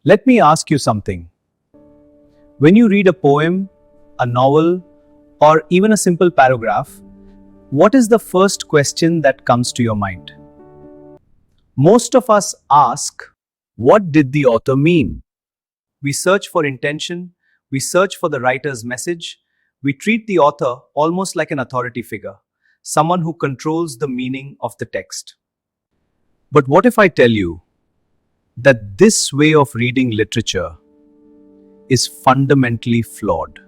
Let me ask you something. When you read a poem, a novel, or even a simple paragraph, what is the first question that comes to your mind? Most of us ask, what did the author mean? We search for intention, we search for the writer's message, we treat the author almost like an authority figure, someone who controls the meaning of the text. But what if I tell you that this way of reading literature is fundamentally flawed?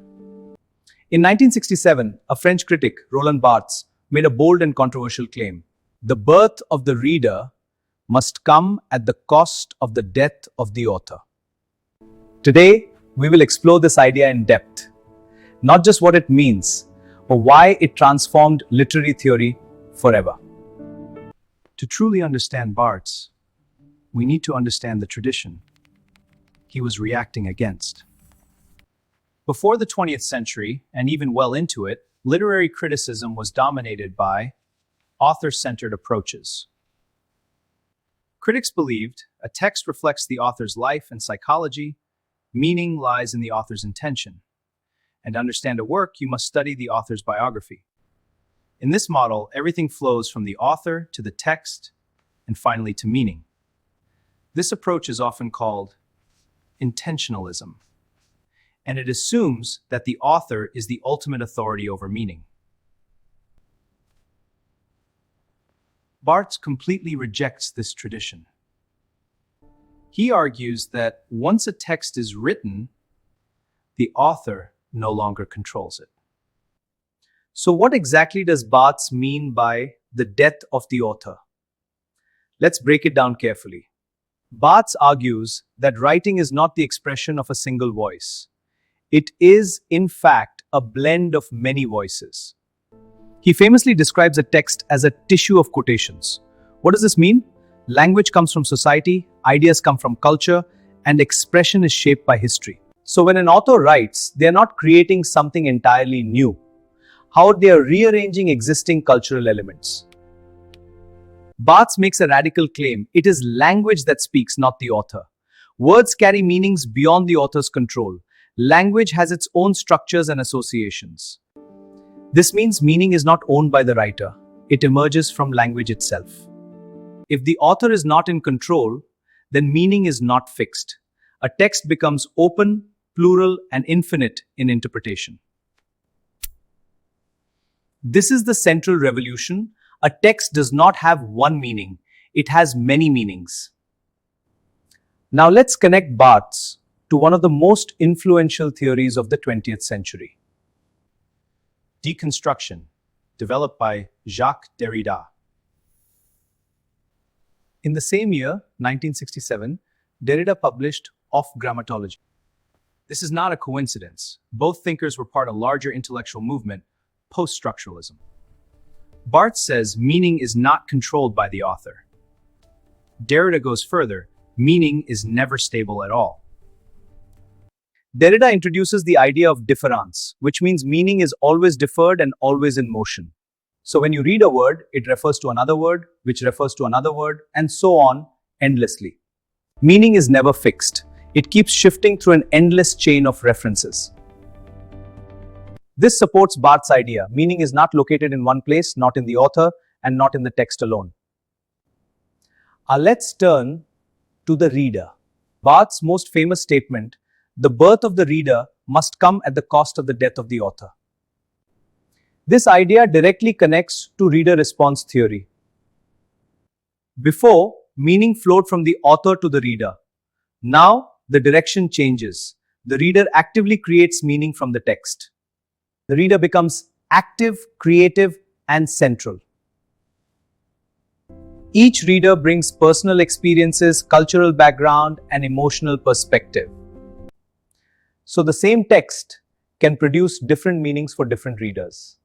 In 1967, a French critic, Roland Barthes, made a bold and controversial claim. The birth of the reader must come at the cost of the death of the author. Today, we will explore this idea in depth, not just what it means, but why it transformed literary theory forever. To truly understand Barthes, we need to understand the tradition he was reacting against. Before the 20th century, and even well into it, literary criticism was dominated by author-centered approaches. Critics believed a text reflects the author's life and psychology, meaning lies in the author's intention. And to understand a work, you must study the author's biography. In this model, everything flows from the author to the text, and finally to meaning. This approach is often called intentionalism, and it assumes that the author is the ultimate authority over meaning. Barthes completely rejects this tradition. He argues that once a text is written, the author no longer controls it. So what exactly does Barthes mean by the death of the author? Let's break it down carefully. Barthes argues that writing is not the expression of a single voice. It is, in fact, a blend of many voices. He famously describes a text as a tissue of quotations. What does this mean? Language comes from society, ideas come from culture, and expression is shaped by history. So when an author writes, they are not creating something entirely new. How they are rearranging existing cultural elements. Barthes makes a radical claim. It is language that speaks, not the author. Words carry meanings beyond the author's control. Language has its own structures and associations. This means meaning is not owned by the writer. It emerges from language itself. If the author is not in control, then meaning is not fixed. A text becomes open, plural, and infinite in interpretation. This is the central revolution. A text does not have one meaning. It has many meanings. Now let's connect Barthes to one of the most influential theories of the 20th century. Deconstruction, developed by Jacques Derrida. In the same year, 1967, Derrida published Of Grammatology. This is not a coincidence. Both thinkers were part of a larger intellectual movement, Post-Structuralism. Barthes says meaning is not controlled by the author. Derrida goes further. Meaning is never stable at all. Derrida introduces the idea of difference, which means meaning is always deferred and always in motion. So when you read a word, it refers to another word, which refers to another word, and so on endlessly. Meaning is never fixed. It keeps shifting through an endless chain of references. This supports Barthes' idea. Meaning is not located in one place, not in the author, and not in the text alone. Let's turn to the reader. Barthes' most famous statement, the birth of the reader must come at the cost of the death of the author. This idea directly connects to reader response theory. Before, meaning flowed from the author to the reader. Now, the direction changes. The reader actively creates meaning from the text. The reader becomes active, creative, and central. Each reader brings personal experiences, cultural background, and emotional perspective. So the same text can produce different meanings for different readers.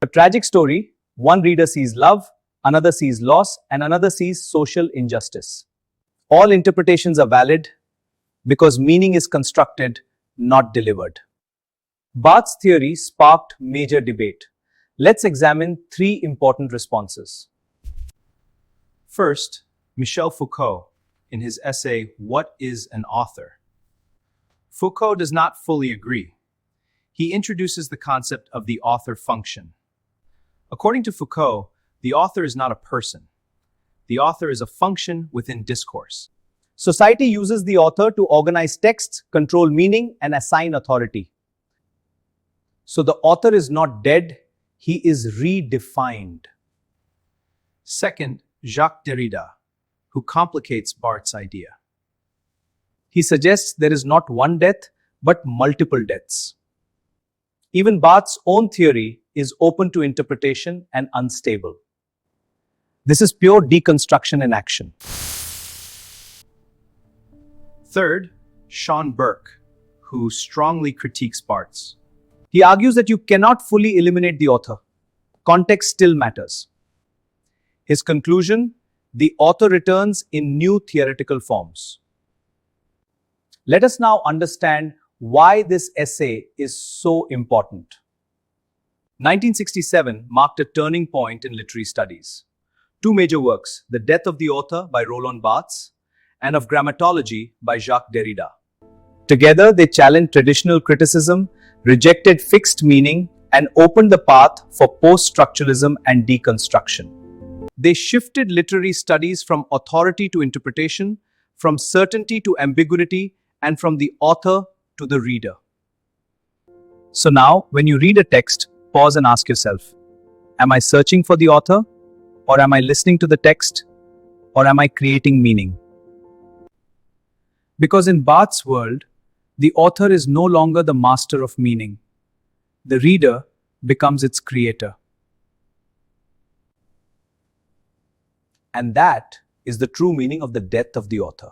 A tragic story, one reader sees love, another sees loss, and another sees social injustice. All interpretations are valid because meaning is constructed, not delivered. Barthes' theory sparked major debate. Let's examine three important responses. First, Michel Foucault, in his essay, What is an Author? Foucault does not fully agree. He introduces the concept of the author function. According to Foucault, the author is not a person. The author is a function within discourse. Society uses the author to organize texts, control meaning, and assign authority. So the author is not dead, he is redefined. Second, Jacques Derrida, who complicates Barthes' idea. He suggests there is not one death, but multiple deaths. Even Barthes' own theory is open to interpretation and unstable. This is pure deconstruction in action. Third, Sean Burke, who strongly critiques Barthes. He argues that you cannot fully eliminate the author. Context still matters. His conclusion, the author returns in new theoretical forms. Let us now understand why this essay is so important. 1967 marked a turning point in literary studies. Two major works, The Death of the Author by Roland Barthes and Of Grammatology by Jacques Derrida. Together, they challenged traditional criticism, rejected fixed meaning, and opened the path for post-structuralism and deconstruction. They shifted literary studies from authority to interpretation, from certainty to ambiguity, and from the author to the reader. So now, when you read a text, pause and ask yourself, am I searching for the author? Or am I listening to the text? Or am I creating meaning? Because in Barthes' world, the author is no longer the master of meaning. The reader becomes its creator. And that is the true meaning of the death of the author.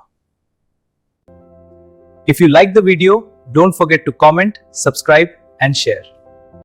If you like the video, don't forget to comment, subscribe, and share.